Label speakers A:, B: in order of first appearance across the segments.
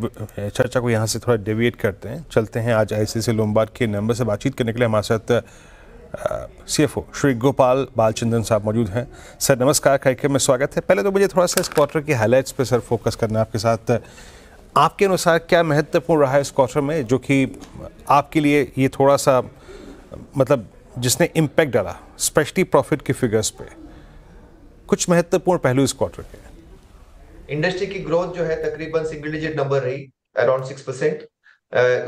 A: हम चर्चा को यहाँ से थोड़ा डेविएट करते हैं, चलते हैं आज आईसीआईसीआई लोम्बार्ड के नंबर से बातचीत करने के लिए हमारे साथ सीएफओ श्री गोपाल बालचंद्रन साहब मौजूद हैं। सर नमस्कार, कार्यक्रम में स्वागत है। पहले तो मुझे थोड़ा सा इस क्वार्टर की हाइलाइट्स पे सर फोकस करना आपके साथ। आपके अनुसार क्या महत्वपूर्ण रहा है इस क्वार्टर में जो कि आपके लिए ये थोड़ा सा मतलब जिसने इम्पैक्ट डाला स्पेशली प्रॉफिट के फिगर्स पे, कुछ महत्वपूर्ण पहलू इस क्वार्टर के?
B: इंडस्ट्री की ग्रोथ जो है तकरीबन सिंगल डिजिट नंबर रही, अराउंड 6%।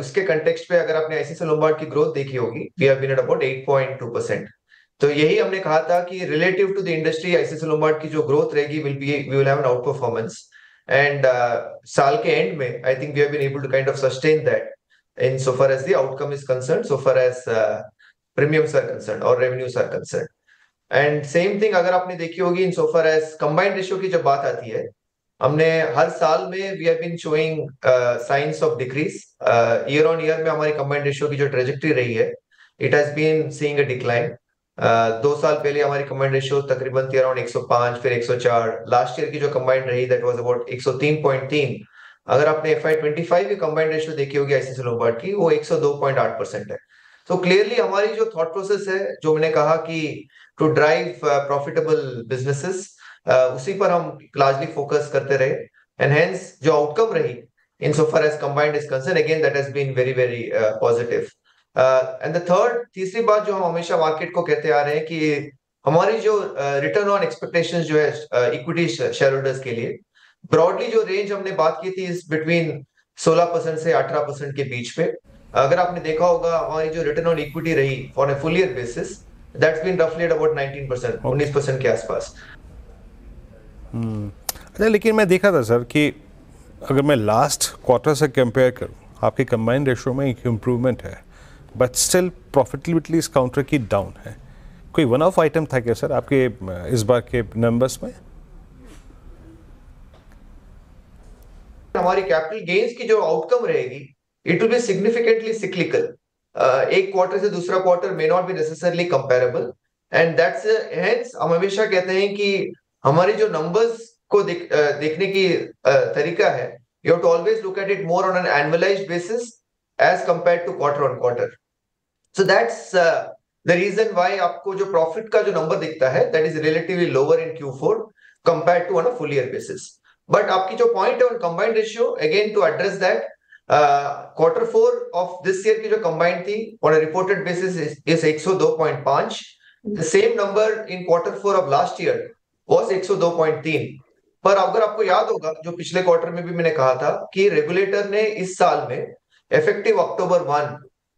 B: उसके कंटेक्स्ट पे अगर आपने आईसीआईसीआई लोम्बार्ड की ग्रोथ देखी होगी, we have been at about 8.2%। तो यही हमने कहा था कि relative to the industry ICICI Lombard की जो ग्रोथ रहेगी we will have an outperformance. And साल के एंड में I think we have been able to kind of sustain that in so far as the outcome is concerned, so far as premiums are concerned और revenues are concerned. And same thing अगर आपने देखी होगी in so far as combined ratio की जब बात आती है, हमने हर साल में we have been showing signs of decrease. Year on year में हमारी कंबाइंड रेशियो की जो ट्रेजेक्टरी रही है, it has been seeing a decline. 2 साल पहले हमारी कंबाइंड रेशियो तकरीबन थी अराउंड 105, फिर 104। लास्ट ईयर की जो कंबाइंड रही दैट वाज अबाउट 103.3। अगर आपने FY25 की कंबाइंड रेशियो देखी होगी आईसीआईसीआई लोम्बार्ड की, वो 102.8% है। तो क्लियरली हमारी जो थॉट प्रोसेस है, जो मैंने कहा कि टू ड्राइव प्रॉफिटेबल बिजनेसेस, उसी पर हम लार्जली फोकस करते रहे। एंड हेंस जो आउटकम रही in so far as combined is concerned, again that has been very very positive. And the तीसरी बात जो हम हमेशा मार्केट को कहते आ रहे हैं कि हमारी जो रिटर्न ऑन एक्सपेक्टेशंस जो है इक्विटी शेयर होल्डर्स के लिए, ब्रॉडली जो रेंज हमने बात की थी इज बिटवीन 16% से 18% के बीच पे। अगर आपने देखा होगा हमारी जो रिटर्न ऑन इक्विटी रही for a full year basis, that's been रफली अबाउट 19%, 19% के आसपास।
A: अच्छा, लेकिन मैं देखा था सर कि अगर मैं लास्ट क्वार्टर से कंपेयर करूं, आपके कंबाइंड रेशियो में एक इम्प्रूवमेंट है, बट स्टिल प्रॉफिटेबिलिटी इस काउंटर की डाउन है। कोई वन ऑफ आइटम था क्या सर आपके इस बार के नंबर्स में?
B: हमारी कैपिटल गेन्स की जो आउटकम रहेगी, it will be significantly cyclical. एक क्वार्टर से दूसरा quarter may not be necessarily comparable, and that's hence हम हमेशा कहते हैं कि हमारी जो नंबर्स को देखने की तरीका है, you have to always look at it more on an annualised basis as compared to quarter on quarter. So that's the reason why आपको जो प्रॉफिट का जो नंबर दिखता है, that is relatively lower in Q4 compared to on a full year basis. But आपकी जो point है on combined ratio, again to address that, Q4 of this year की जो कंबाइंड थी on a reported basis is 102.5। The same number in Q4 of last year was 102.3। पर अगर आपको याद होगा, जो पिछले क्वार्टर में भी मैंने कहा था कि रेगुलेटर ने इस साल में effective October 1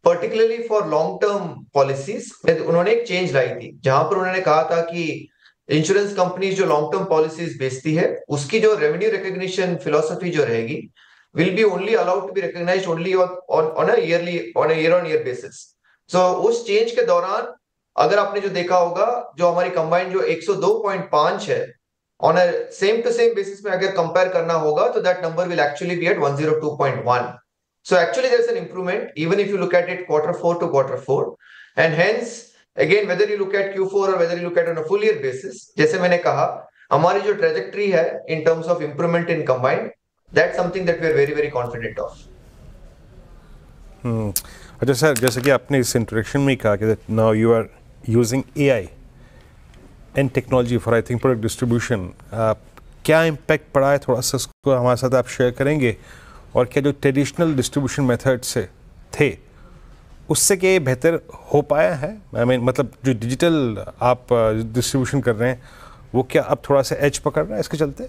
B: particularly for long term policies उन्होंने एक चेंज लाई थी, जहां पर उन्होंने कहा था कि इंश्योरेंस कंपनीज जो लॉन्ग टर्म पॉलिसीज बेचती है, उसकी जो रेवेन्यू रिकॉग्निशन फिलोसफी जो रहेगी will be only allowed to be recognised only on a year on year basis. So उस चेंज के दौरान अगर आपने जो देखा होगा, जो हमारी कंबाइंड जो 102.5 है on a same to same basis में अगर कंपेयर करना होगा, तो that number will actually be at 102.1। So actually there is an improvement even if you look at it Q4 to Q4। And hence again whether you look at Q4 और whether you look at on a full year basis, जैसे मैंने कहा हमारी जो trajectory है in terms of improvement in combined, that's something that we are very very confident of.
A: अच्छा sir, जैसे कि आपने इस इंट्रोडक्शन में कहा कि now you are using AI and technology for I think product distribution, क्या इम्पैक्ट पड़ा है, थोड़ा सा उसको हमारे साथ आप शेयर करेंगे? और क्या जो ट्रेडिशनल डिस्ट्रीब्यूशन मेथड से थे उससे क्या बेहतर हो पाया है? आई मीन मतलब जो डिजिटल आप डिस्ट्रीब्यूशन कर रहे हैं, वो क्या अब थोड़ा सा एज पकड़ रहा है इसके चलते?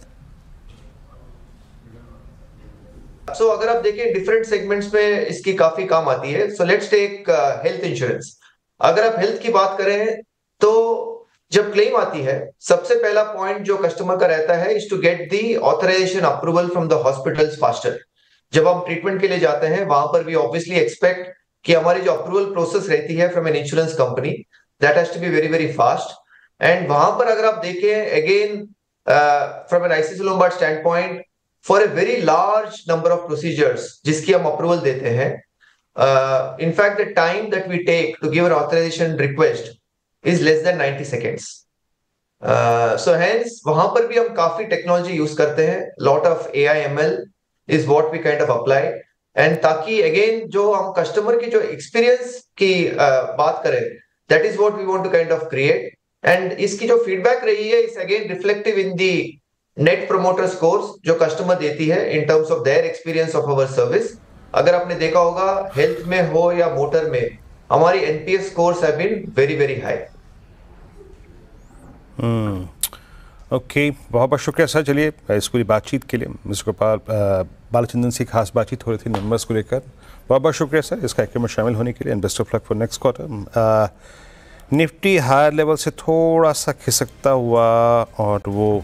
B: सो अगर आप देखें डिफरेंट सेगमेंट्स में इसकी काफी काम आती है। So let's take health insurance. अगर आप हेल्थ की बात करें, तो जब क्लेम आती है, सबसे पहला पॉइंट जो कस्टमर का रहता है is to get the authorisation approval from the hospitals faster. जब हम ट्रीटमेंट के लिए जाते हैं, वहां पर भी ऑब्वियसली एक्सपेक्ट कि हमारी जो अप्रूवल प्रोसेस रहती है from an insurance company, that has to be very very fast. And वहां पर अगर आप देखें again from an ICICI Lombard standpoint, for a very large number of procedures जिसकी हम अप्रूवल देते हैं, in fact the time that we take to give an authorization request is less than 90 seconds. So hence वहां पर भी हम काफी technology use करते हैं, lot of AI ML is what we kind of apply, and ताकि अगेन जो हम कस्टमर की जो एक्सपीरियंस की बात करें, that is what we want to kind of create. And इसकी जो फीडबैक रही है is again reflective in the net promoter scores जो कस्टमर देती है in terms of their experience of our service. अगर आपने देखा होगा हेल्थ में हो या मोटर में, हमारी NPS scores have been very very high.
A: Okay, बहुत बहुत शुक्रिया सर। चलिए, इस पूरी बातचीत के लिए मिस्टर गोपाल बालचंद्रन से खास बातचीत हो रही थी नंबर्स को लेकर। बहुत बहुत शुक्रिया सर इस कार्यक्रम में शामिल होने के लिए, and best of luck for next quarter. Nifty higher level से थोड़ा सा खिसकता हुआ और वो